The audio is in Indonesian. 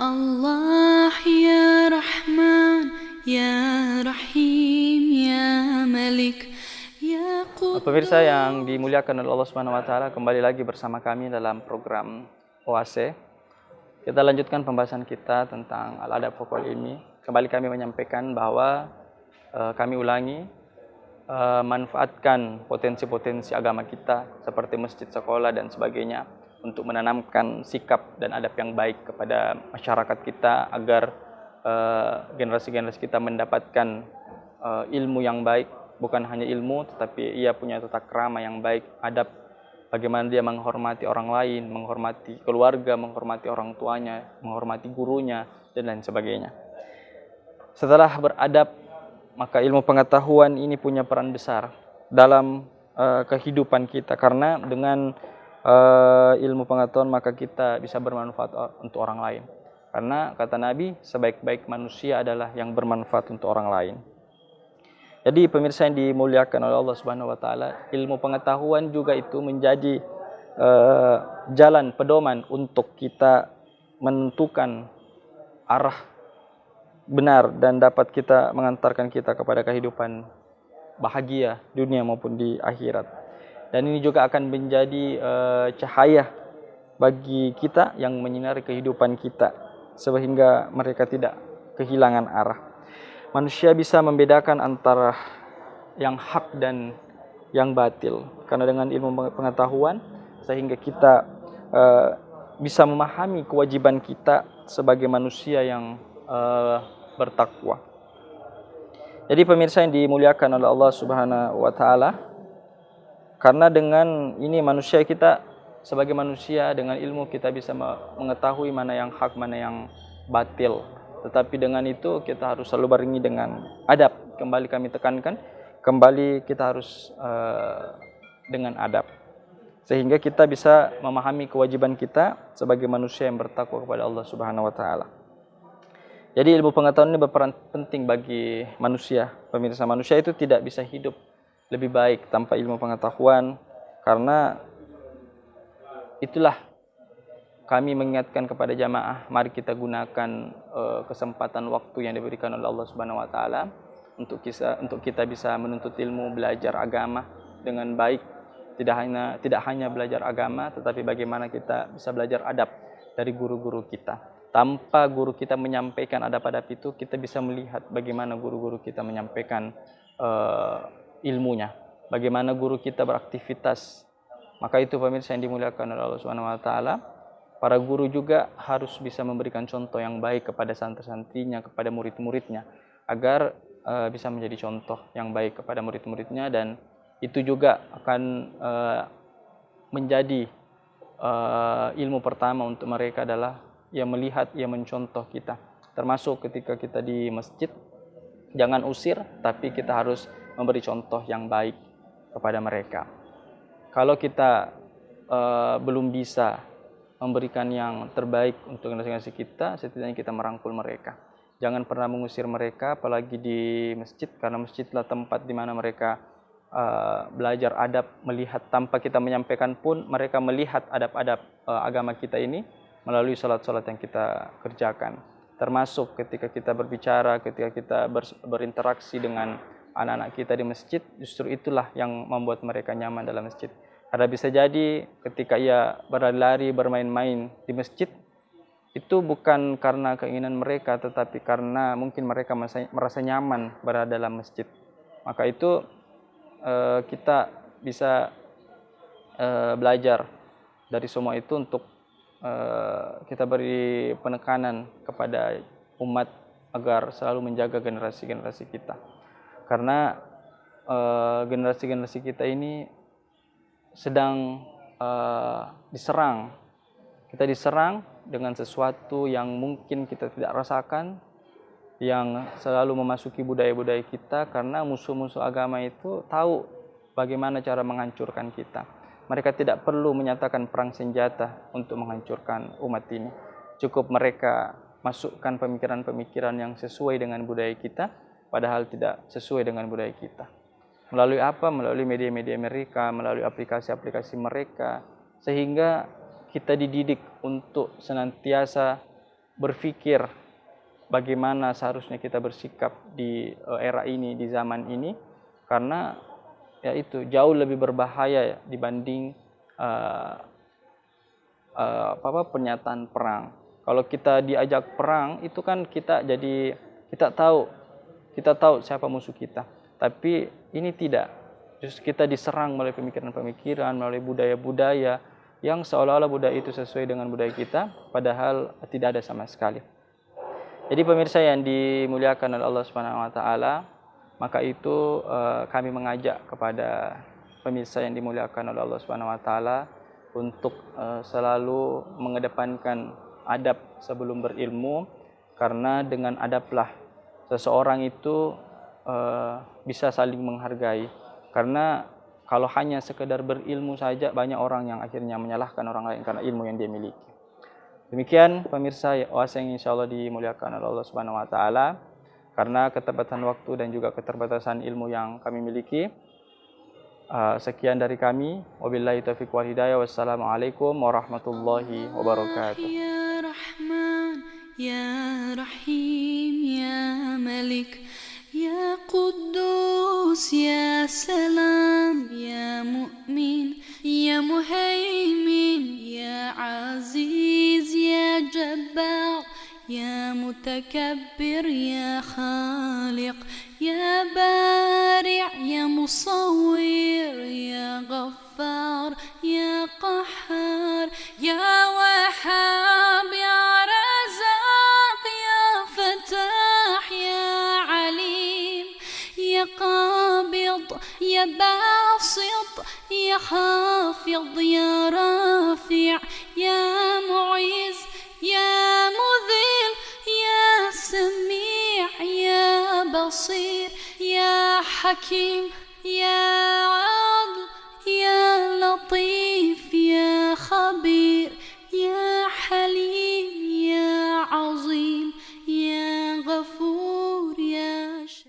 Allah ya Rahman ya Rahim ya Malik ya Quddus. Pemirsa yang dimuliakan oleh Allah Subhanahu wa taala, kembali lagi bersama kami dalam program OASE. Kita lanjutkan pembahasan kita tentang al-adab fawqal ilmi. Kembali kami menyampaikan bahwa kami ulangi, manfaatkan potensi-potensi agama kita seperti masjid, sekolah dan sebagainya untuk menanamkan sikap dan adab yang baik kepada masyarakat kita agar generasi-generasi kita mendapatkan ilmu yang baik, bukan hanya ilmu tetapi ia punya tata krama yang baik, adab, bagaimana dia menghormati orang lain, menghormati keluarga, menghormati orang tuanya, menghormati gurunya dan lain sebagainya. Setelah beradab, maka ilmu pengetahuan ini punya peran besar dalam kehidupan kita, karena dengan ilmu pengetahuan maka kita bisa bermanfaat untuk orang lain. Karena kata Nabi, sebaik-baik manusia adalah yang bermanfaat untuk orang lain. Jadi pemirsa yang dimuliakan oleh Allah Subhanahu wa taala, ilmu pengetahuan juga itu menjadi jalan pedoman untuk kita menentukan arah benar dan dapat kita mengantarkan kita kepada kehidupan bahagia dunia maupun di akhirat. Dan ini juga akan menjadi cahaya bagi kita yang menyinari kehidupan kita sehingga mereka tidak kehilangan arah. Manusia bisa membedakan antara yang hak dan yang batil karena dengan ilmu pengetahuan, sehingga kita bisa memahami kewajiban kita sebagai manusia yang bertakwa. Jadi pemirsa yang dimuliakan oleh Allah Subhanahu wa taala, karena dengan ini manusia kita sebagai manusia dengan ilmu kita bisa mengetahui mana yang hak, mana yang batil. Tetapi dengan itu kita harus selalu barengi dengan adab. Kembali kami tekankan, kembali kita harus dengan adab. Sehingga kita bisa memahami kewajiban kita sebagai manusia yang bertakwa kepada Allah Subhanahu wa taala. Jadi ilmu pengetahuan ini berperan penting bagi manusia. Pemirsa, manusia itu tidak bisa hidup lebih baik tanpa ilmu pengetahuan, karena itulah kami mengingatkan kepada jamaah, mari kita gunakan kesempatan waktu yang diberikan oleh Allah Subhanahu wa taala untuk kita bisa menuntut ilmu, belajar agama dengan baik. Tidak hanya belajar agama, tetapi bagaimana kita bisa belajar adab dari guru-guru kita. Tanpa guru kita menyampaikan adab-adab itu, kita bisa melihat bagaimana guru-guru kita menyampaikan ilmunya, bagaimana guru kita beraktivitas. Maka itu pemirsa yang dimuliakan oleh Allah Subhanahu wa taala, para guru juga harus bisa memberikan contoh yang baik kepada santri-santrinya, kepada murid-muridnya, agar bisa menjadi contoh yang baik kepada murid-muridnya, dan itu juga akan menjadi ilmu pertama untuk mereka adalah ia melihat, ia mencontoh kita. Termasuk ketika kita di masjid, jangan usir, tapi kita harus memberi contoh yang baik kepada mereka. Kalau kita belum bisa memberikan yang terbaik untuk generasi kita, setidaknya kita merangkul mereka. Jangan pernah mengusir mereka, apalagi di masjid, karena masjidlah tempat di mana mereka belajar adab, melihat tanpa kita menyampaikan pun mereka melihat adab-adab agama kita ini melalui salat-salat yang kita kerjakan. Termasuk ketika kita berbicara, ketika kita berinteraksi dengan anak-anak kita di masjid, justru itulah yang membuat mereka nyaman dalam masjid. Karena bisa jadi ketika ia berlari, bermain-main di masjid, itu bukan karena keinginan mereka, tetapi karena mungkin mereka merasa nyaman berada dalam masjid. Maka itu kita bisa belajar dari semua itu untuk kita beri penekanan kepada umat agar selalu menjaga generasi-generasi kita. Karena generasi-generasi kita ini sedang diserang. Kita diserang dengan sesuatu yang mungkin kita tidak rasakan, yang selalu memasuki budaya-budaya kita, karena musuh-musuh agama itu tahu bagaimana cara menghancurkan kita. Mereka tidak perlu menyatakan perang senjata untuk menghancurkan umat ini. Cukup mereka masukkan pemikiran-pemikiran yang sesuai dengan budaya kita, padahal tidak sesuai dengan budaya kita. Melalui apa? Melalui media-media mereka, melalui aplikasi-aplikasi mereka, sehingga kita dididik untuk senantiasa berpikir bagaimana seharusnya kita bersikap di era ini, di zaman ini, karena ya itu jauh lebih berbahaya dibanding pernyataan perang. Kalau kita diajak perang itu kan kita tahu siapa musuh kita. Tapi ini tidak. Justru kita diserang melalui pemikiran-pemikiran, melalui budaya-budaya yang seolah-olah budaya itu sesuai dengan budaya kita, padahal tidak ada sama sekali. Jadi pemirsa yang dimuliakan oleh Allah Subhanahu wa taala, maka itu kami mengajak kepada pemirsa yang dimuliakan oleh Allah Subhanahu wa taala untuk selalu mengedepankan adab sebelum berilmu, karena dengan adablah seseorang itu bisa saling menghargai. Karena kalau hanya sekedar berilmu saja, banyak orang yang akhirnya menyalahkan orang lain karena ilmu yang dia miliki. Demikian pemirsa Oase yang insyaallah dimuliakan oleh Allah Subhanahu wa taala. Karena keterbatasan waktu dan juga keterbatasan ilmu yang kami miliki, sekian dari kami. Wabillahi taufiq wal hidayah. Wassalamualaikum warahmatullahi wabarakatuh. Ya Rahman, Ya Rahim, Ya Malik, Ya Quddus, Ya Salam, Ya Mu'min, Ya Muhaimin, Ya Aziz, Ya Jabbar, Ya Mutakabbir, Ya Khaliq, Ya Bari', Ya Musawwir, Ya Ghaffar, Ya Qahhar, Ya Wahhab, Ya Razaq, Ya Fattah, Ya Alim, Ya Qabid, Ya Basit, Ya Khafid, Ya Rafi', Ya Mu'iz, Ya Mudhil, Ya Sami', Ya Basir, Ya Hakim, Ya